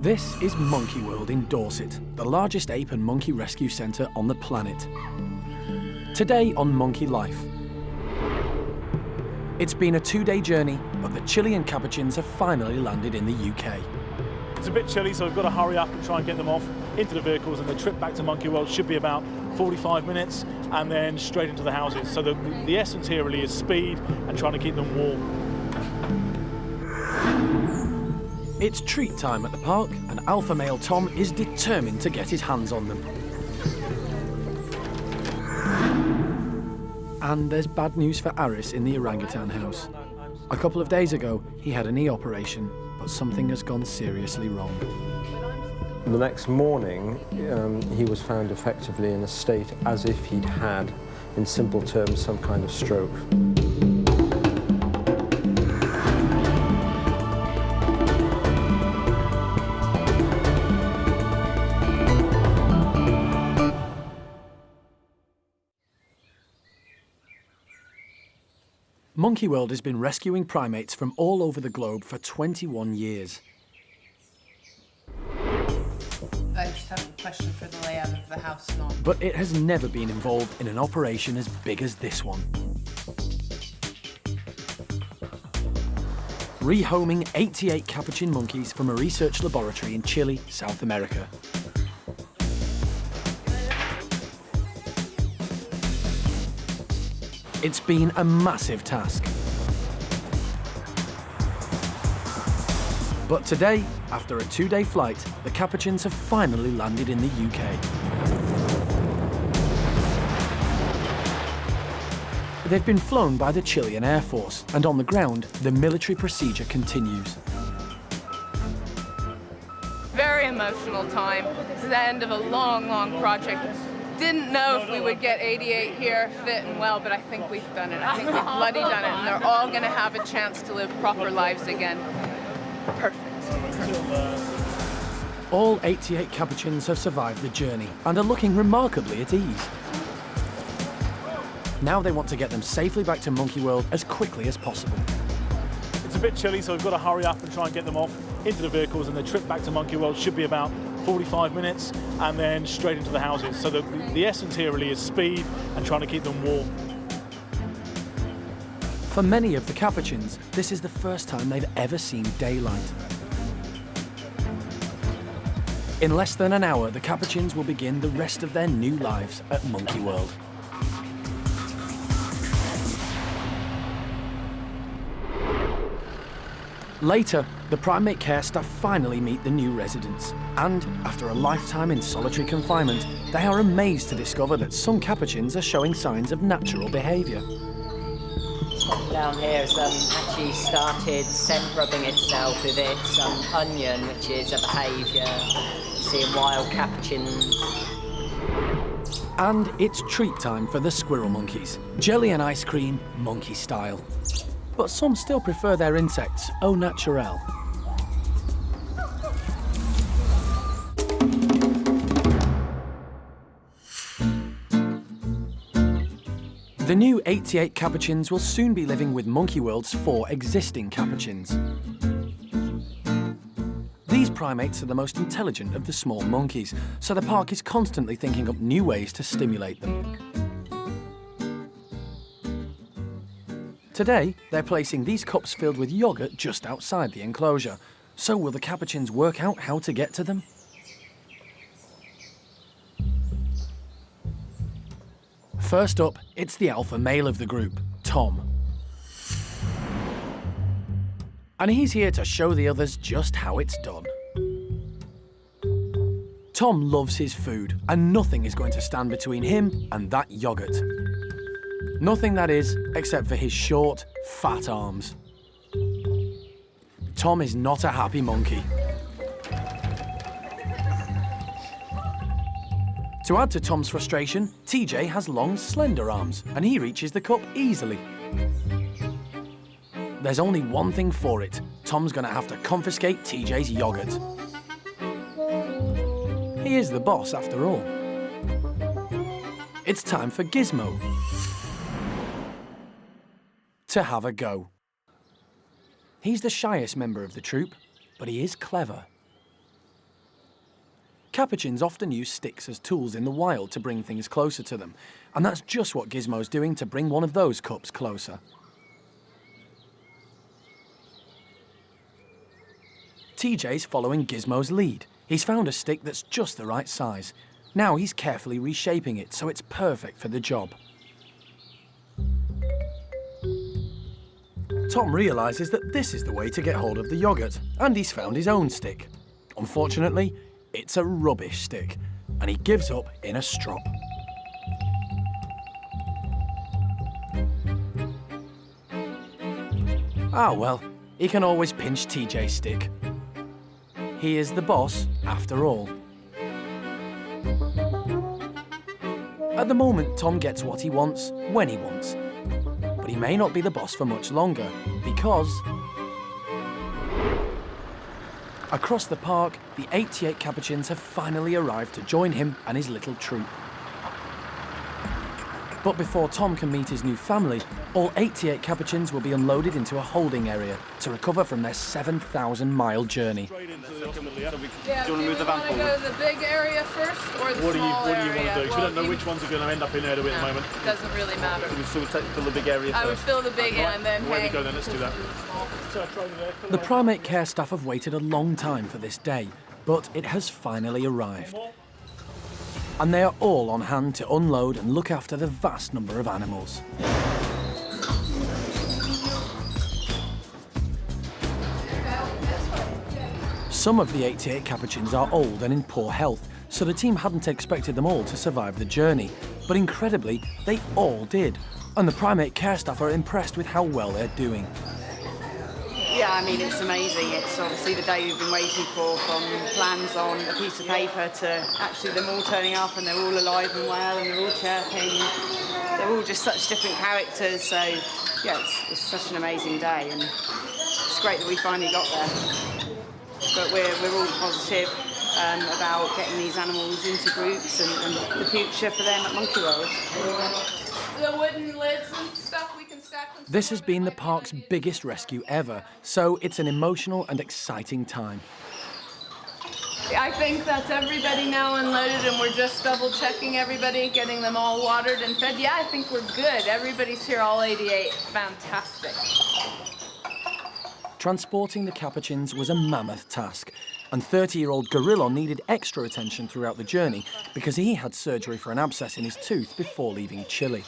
This is Monkey World in Dorset, the largest ape and monkey rescue centre on the planet. Today on Monkey Life. It's been a two-day journey, but the Chilean capuchins have finally landed in the UK. It's a bit chilly, so we've got to hurry up and try and get them off into the vehicles, and the trip back to Monkey World should be about 45 minutes and then straight into the houses. So the essence here really is speed and trying to keep them warm. It's treat time at the park, and alpha male Tom is determined to get his hands on them. And there's bad news for Aris in the orangutan house. A couple of days ago, he had a knee operation, but something has gone seriously wrong. The next morning, he was found effectively in a state as if he'd had, in simple terms, some kind of stroke. Monkey World has been rescuing primates from all over the globe for 21 years. I just have a question for the layout of the house now. But it has never been involved in an operation as big as this one. Rehoming 88 capuchin monkeys from a research laboratory in Chile, South America. It's been a massive task. But today, after a two-day flight, the capuchins have finally landed in the UK. They've been flown by the Chilean Air Force, and on the ground, the military procedure continues. Very emotional time. This is the end of a long, long project. Didn't know if we would get 88 here fit and well, but I think we've done it. I think we've bloody done it, and they're all going to have a chance to live proper lives again. Perfect. All 88 capuchins have survived the journey and are looking remarkably at ease. Now they want to get them safely back to Monkey World as quickly as possible. It's a bit chilly, so we've got to hurry up and try and get them off into the vehicles, and the trip back to Monkey World should be about 45 minutes and then straight into the houses. So the essence here really is speed and trying to keep them warm. For many of the capuchins, this is the first time they've ever seen daylight. In less than an hour, the capuchins will begin the rest of their new lives at Monkey World. Later, the primate care staff finally meet the new residents, and after a lifetime in solitary confinement, they are amazed to discover that some capuchins are showing signs of natural behaviour. This one down here has actually started scent rubbing itself with its onion, which is a behaviour you see in wild capuchins. And it's treat time for the squirrel monkeys. Jelly and ice cream, monkey style. But some still prefer their insects au naturel. The new 88 capuchins will soon be living with Monkey World's 4 existing capuchins. These primates are the most intelligent of the small monkeys, so the park is constantly thinking up new ways to stimulate them. Today, they're placing these cups filled with yoghurt just outside the enclosure. So will the capuchins work out how to get to them? First up, it's the alpha male of the group, Tom. And he's here to show the others just how it's done. Tom loves his food, and nothing is going to stand between him and that yoghurt. Nothing, that is, except for his short, fat arms. Tom is not a happy monkey. To add to Tom's frustration, TJ has long, slender arms, and he reaches the cup easily. There's only one thing for it. Tom's going to have to confiscate TJ's yoghurt. He is the boss, after all. It's time for Gizmo to have a go. He's the shyest member of the troupe, but he is clever. Capuchins often use sticks as tools in the wild to bring things closer to them, and that's just what Gizmo's doing to bring one of those cups closer. TJ's following Gizmo's lead. He's found a stick that's just the right size. Now he's carefully reshaping it so it's perfect for the job. Tom realises that this is the way to get hold of the yoghurt, and he's found his own stick. Unfortunately, it's a rubbish stick, and he gives up in a strop. Ah well, he can always pinch TJ's stick. He is the boss, after all. At the moment, Tom gets what he wants, when he wants. But he may not be the boss for much longer, because... across the park, the 88 capuchins have finally arrived to join him and his little troop. But before Tom can meet his new family, all 88 capuchins will be unloaded into a holding area to recover from their 7,000-mile journey. Yeah, do you want to go to the big area first or the What small do area? you want to do? 'Cause we don't know which ones are going to end up in there at the moment. Doesn't really matter. So we'll fill the big area I would fill the big and then Where do hey. you go then? Let's do that. The primate care staff have waited a long time for this day, but it has finally arrived. And they are all on hand to unload and look after the vast number of animals. Some of the 88 capuchins are old and in poor health, so the team hadn't expected them all to survive the journey. But incredibly, they all did. And the primate care staff are impressed with how well they're doing. Yeah, I mean, it's amazing. It's obviously the day we've been waiting for, from plans on a piece of paper to actually them all turning up and they're all alive and well and they're all chirping. They're all just such different characters. So, yeah, it's such an amazing day and it's great that we finally got there. But we're all positive about getting these animals into groups and the future for them at Monkey World. The wooden lids and stuff, we can stack them. This has been the park's biggest rescue ever, so it's an emotional and exciting time. I think that's everybody now unloaded and we're just double checking everybody, getting them all watered and fed. Yeah, I think we're good. Everybody's here, all 88. Fantastic. Transporting the capuchins was a mammoth task, and 30-year-old Gorilla needed extra attention throughout the journey because he had surgery for an abscess in his tooth before leaving Chile.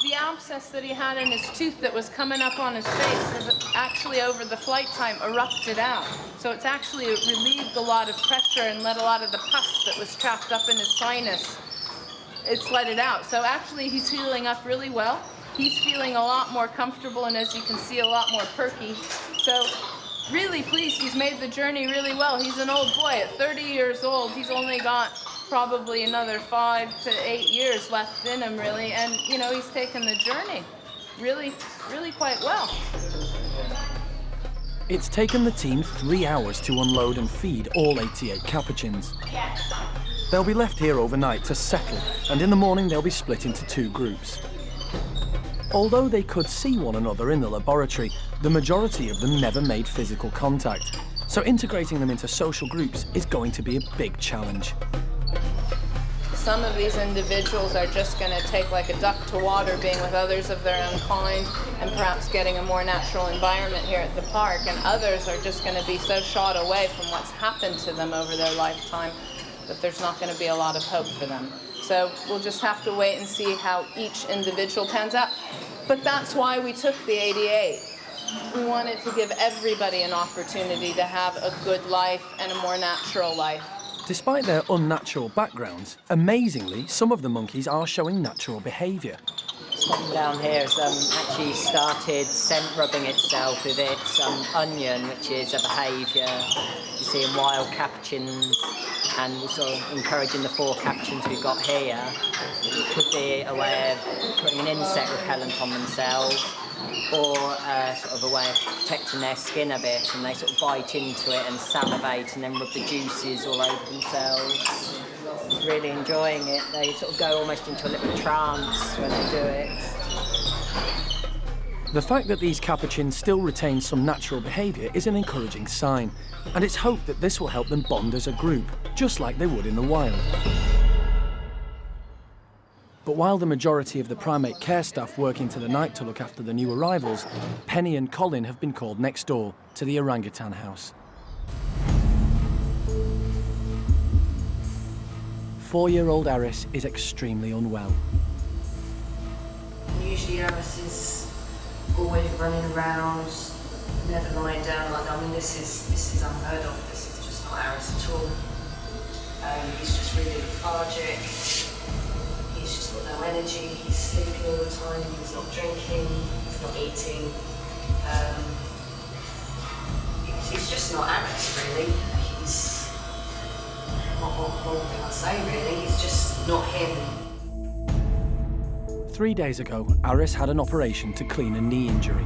The abscess that he had in his tooth that was coming up on his face has actually, over the flight time, erupted out. So it's actually relieved a lot of pressure and let a lot of the pus that was trapped up in his sinus, it's let it out. So actually he's healing up really well. He's feeling a lot more comfortable and, as you can see, a lot more perky. So really pleased, he's made the journey really well. He's an old boy. At 30 years old, he's only got probably another 5 to 8 years left in him, really. And, you know, he's taken the journey really, really quite well. It's taken the team 3 hours to unload and feed all 88 capuchins. They'll be left here overnight to settle, and in the morning they'll be split into 2 groups. Although they could see one another in the laboratory, the majority of them never made physical contact. So integrating them into social groups is going to be a big challenge. Some of these individuals are just going to take like a duck to water, being with others of their own kind and perhaps getting a more natural environment here at the park, and others are just going to be so shot away from what's happened to them over their lifetime that there's not going to be a lot of hope for them. So we'll just have to wait and see how each individual pans out. But that's why we took the 88. We wanted to give everybody an opportunity to have a good life and a more natural life. Despite their unnatural backgrounds, amazingly, some of the monkeys are showing natural behaviour. This one down here has actually started scent rubbing itself with its onion, which is a behaviour you see in wild capuchins, and we're sort of encouraging the 4 capuchins we've got here. It could be a way of putting an insect repellent on themselves, or sort of a way of protecting their skin a bit, and they sort of bite into it and salivate and then rub the juices all over themselves. Really enjoying it. They sort of go almost into a little trance when they do it. The fact that these capuchins still retain some natural behaviour is an encouraging sign, and it's hoped that this will help them bond as a group, just like they would in the wild. But while the majority of the primate care staff work into the night to look after the new arrivals, Penny and Colin have been called next door to the orangutan house. 4-year-old Aris is extremely unwell. Usually Aris is always running around, never lying down. I mean, this is unheard of. This is just not Aris at all. He's just really lethargic. He's just got no energy. He's sleeping all the time. He's not drinking. He's not eating. He's just not Aris, really. He's what can I say, really? He's just not him. 3 days ago, Aris had an operation to clean a knee injury.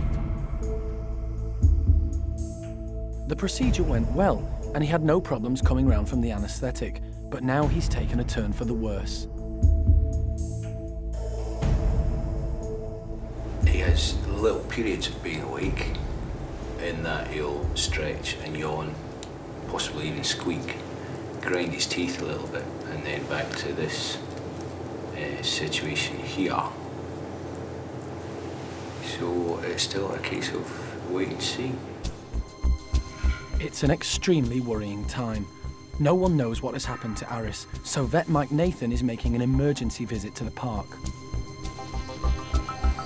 The procedure went well, and he had no problems coming round from the anaesthetic, but now he's taken a turn for the worse. He has little periods of being awake, in that he'll stretch and yawn, possibly even squeak, grind his teeth a little bit, and then back to this situation here. So it's still a case of wait and see. It's an extremely worrying time. No one knows what has happened to Aris, so vet Mike Nathan is making an emergency visit to the park.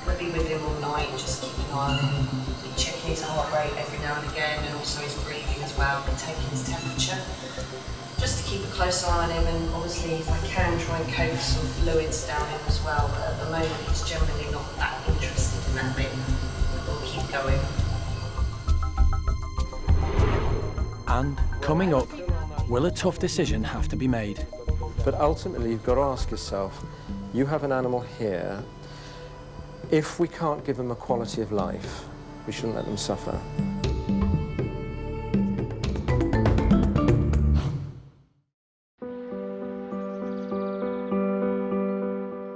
We'll be with him all night, just keep an eye on him, be checking his heart rate every now and again, and also his breathing as well, and taking his temperature, just to keep a close eye on him, and obviously if I can try and coax some fluids down him as well, but at the moment he's generally not that interested in that bit. We'll keep going. And, coming up, will a tough decision have to be made? But ultimately, you've got to ask yourself, you have an animal here, if we can't give them a quality of life, we shouldn't let them suffer.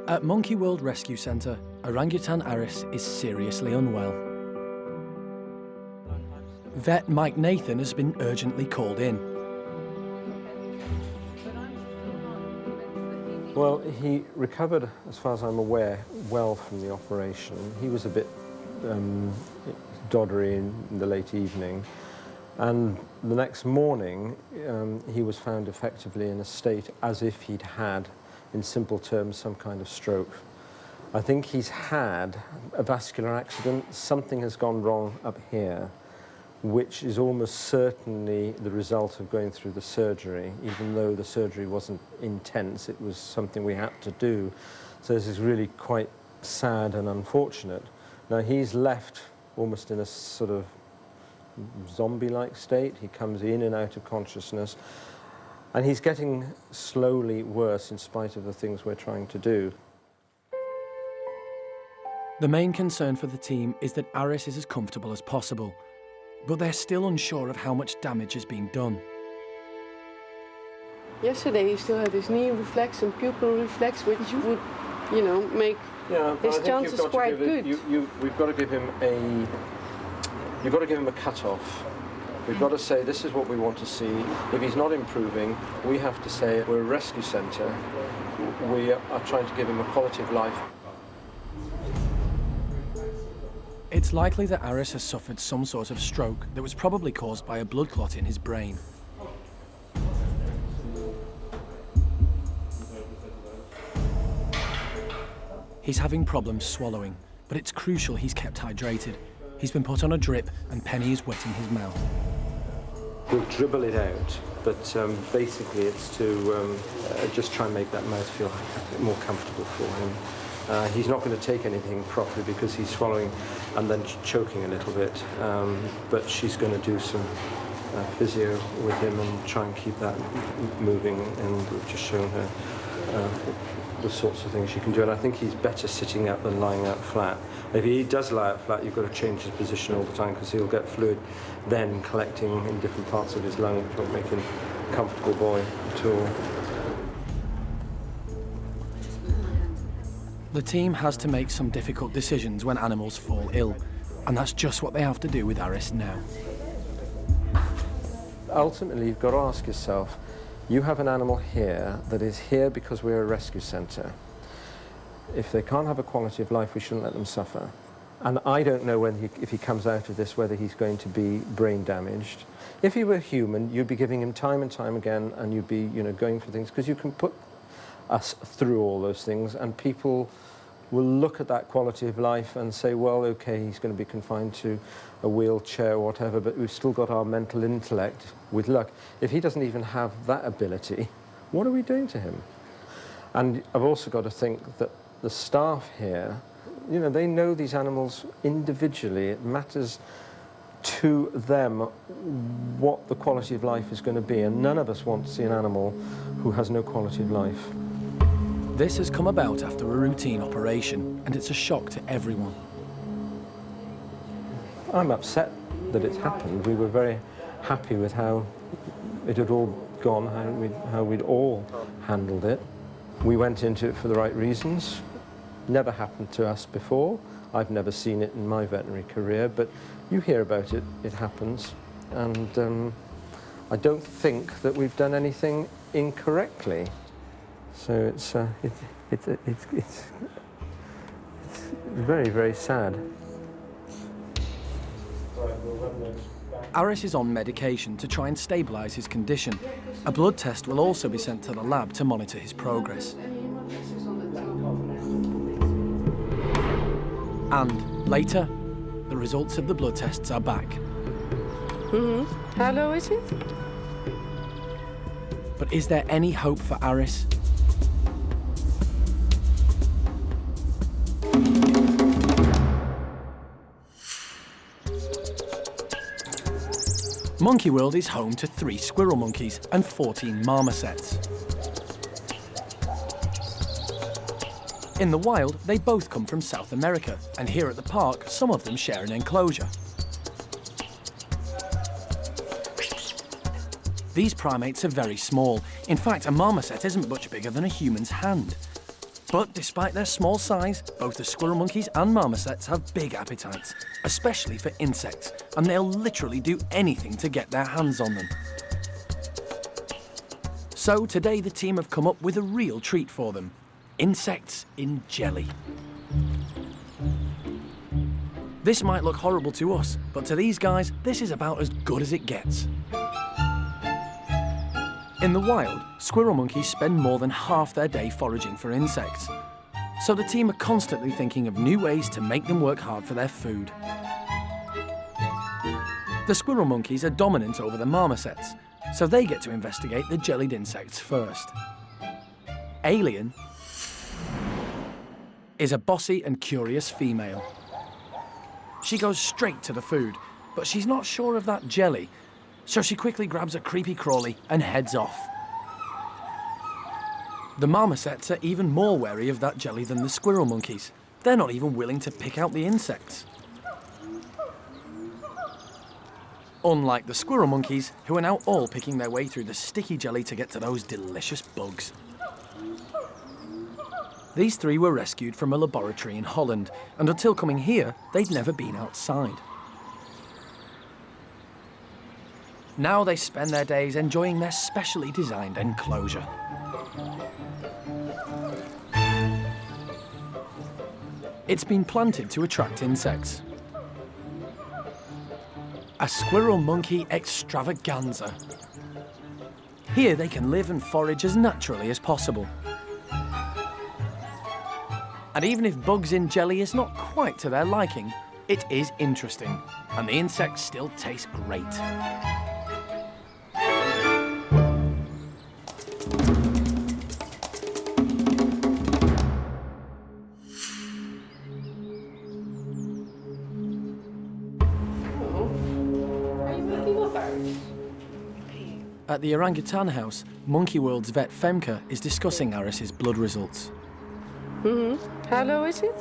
At Monkey World Rescue Centre, orangutan Aris is seriously unwell. Vet Mike Nathan has been urgently called in. Well, he recovered, as far as I'm aware, well from the operation. He was a bit doddery in the late evening, and the next morning he was found effectively in a state as if he'd had, in simple terms, some kind of stroke. I think he's had a vascular accident. Something has gone wrong up here, which is almost certainly the result of going through the surgery. Even though the surgery wasn't intense, it was something we had to do. So this is really quite sad and unfortunate. Now, he's left almost in a sort of zombie-like state. He comes in and out of consciousness, and he's getting slowly worse in spite of the things we're trying to do. The main concern for the team is that Aris is as comfortable as possible, but they're still unsure of how much damage has been done. Yesterday he still had his knee reflex and pupil reflex, which would, you know, make his chances quite good. We've got to give him a. You've got to give him a cut-off. We've got to say this is what we want to see. If he's not improving, we have to say we're a rescue centre. We are trying to give him a quality of life. It's likely that Aris has suffered some sort of stroke that was probably caused by a blood clot in his brain. He's having problems swallowing, but it's crucial he's kept hydrated. He's been put on a drip and Penny is wetting his mouth. We'll dribble it out, but basically it's to just try and make that mouth feel more comfortable for him. He's not going to take anything properly because he's swallowing and then choking a little bit, but she's going to do some physio with him and try and keep that moving, and we've just shown her the sorts of things you can do, and I think he's better sitting up than lying out flat. If he does lie out flat, you've got to change his position all the time because he'll get fluid then collecting in different parts of his lung, which won't make him a comfortable boy at all. The team has to make some difficult decisions when animals fall ill, And that's just what they have to do with Aris now. Ultimately, you've got to ask yourself, you have an animal here that is here because we're a rescue centre. If they can't have a quality of life, we shouldn't let them suffer. And I don't know when if he comes out of this, whether he's going to be brain damaged. If he were human, you'd be giving him time and time again, and you'd be, going for things, because you can put us through all those things, and people will look at that quality of life and say, well, okay, he's going to be confined to a wheelchair or whatever, but we've still got our mental intellect with luck. If he doesn't even have that ability, what are we doing to him? And I've also got to think that the staff here, they know these animals individually. It matters to them what the quality of life is going to be, and none of us want to see an animal who has no quality of life. This has come about after a routine operation, and it's a shock to everyone. I'm upset that it's happened. We were very happy with how it had all gone, how we'd all handled it. We went into it for the right reasons. Never happened to us before. I've never seen it in my veterinary career, but you hear about it, it happens. And I don't think that we've done anything incorrectly. So it's very, very sad. Aris is on medication to try and stabilise his condition. A blood test will also be sent to the lab to monitor his progress. And later, the results of the blood tests are back. How low is it? But is there any hope for Aris? Monkey World is home to 3 squirrel monkeys and 14 marmosets. In the wild, they both come from South America, and here at the park, some of them share an enclosure. These primates are very small. In fact, a marmoset isn't much bigger than a human's hand. But despite their small size, both the squirrel monkeys and marmosets have big appetites, especially for insects, and they'll literally do anything to get their hands on them. So today the team have come up with a real treat for them: insects in jelly. This might look horrible to us, but to these guys, this is about as good as it gets. In the wild, squirrel monkeys spend more than half their day foraging for insects. So the team are constantly thinking of new ways to make them work hard for their food. The squirrel monkeys are dominant over the marmosets, so they get to investigate the jellied insects first. Alien is a bossy and curious female. She goes straight to the food, but she's not sure of that jelly, so she quickly grabs a creepy crawly and heads off. The marmosets are even more wary of that jelly than the squirrel monkeys. They're not even willing to pick out the insects. Unlike the squirrel monkeys, who are now all picking their way through the sticky jelly to get to those delicious bugs. These 3 were rescued from a laboratory in Holland, and until coming here, they'd never been outside. Now they spend their days enjoying their specially designed enclosure. It's been planted to attract insects. A squirrel monkey extravaganza. Here they can live and forage as naturally as possible. And even if bugs in jelly is not quite to their liking, it is interesting, and the insects still taste great. At the orangutan house, Monkey World's vet Femke is discussing Aris's blood results. How low is it?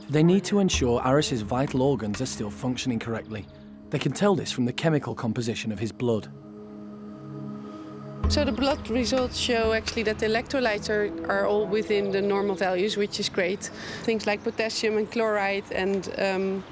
They need to ensure Aris's vital organs are still functioning correctly. They can tell this from the chemical composition of his blood. So the blood results show actually that the electrolytes are all within the normal values, which is great. Things like potassium and chloride and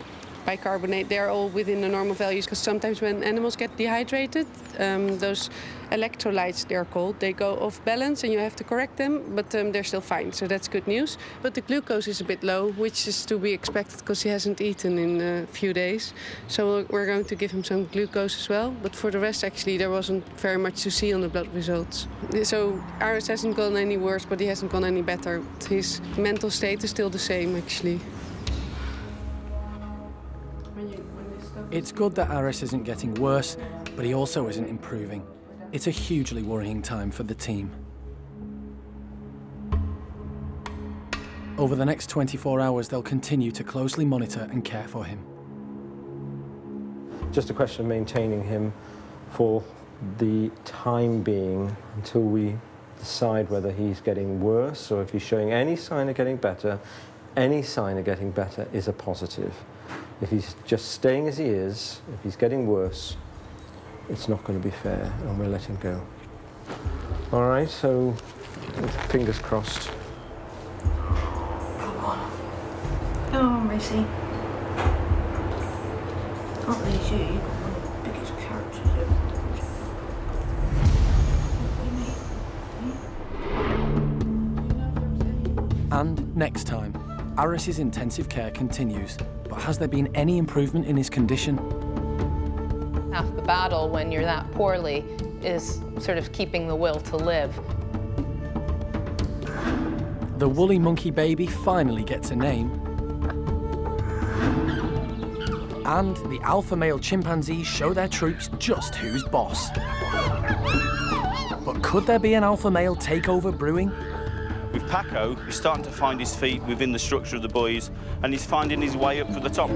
bicarbonate, they're all within the normal values, because sometimes when animals get dehydrated, those electrolytes, they're called, they go off balance and you have to correct them, but they're still fine, so that's good news. But the glucose is a bit low, which is to be expected because he hasn't eaten in a few days. So we're going to give him some glucose as well, but for the rest actually there wasn't very much to see on the blood results. So Aris hasn't gone any worse, but he hasn't gone any better. His mental state is still the same actually. It's good that Aris isn't getting worse, but he also isn't improving. It's a hugely worrying time for the team. Over the next 24 hours, they'll continue to closely monitor and care for him. Just a question of maintaining him for the time being until we decide whether he's getting worse or if he's showing any sign of getting better. Any sign of getting better is a positive. If he's just staying as he is, if he's getting worse, it's not going to be fair, and we'll let him go. All right, so fingers crossed. Come on. Come on, Missy. Can't lose you. You've got one of the biggest characters ever. And next time, Aris's intensive care continues. But has there been any improvement in his condition? Half the battle when you're that poorly is sort of keeping the will to live. The woolly monkey baby finally gets a name. And the alpha male chimpanzees show their troops just who's boss. But could there be an alpha male takeover brewing? With Paco, he's starting to find his feet within the structure of the boys, and he's finding his way up to the top.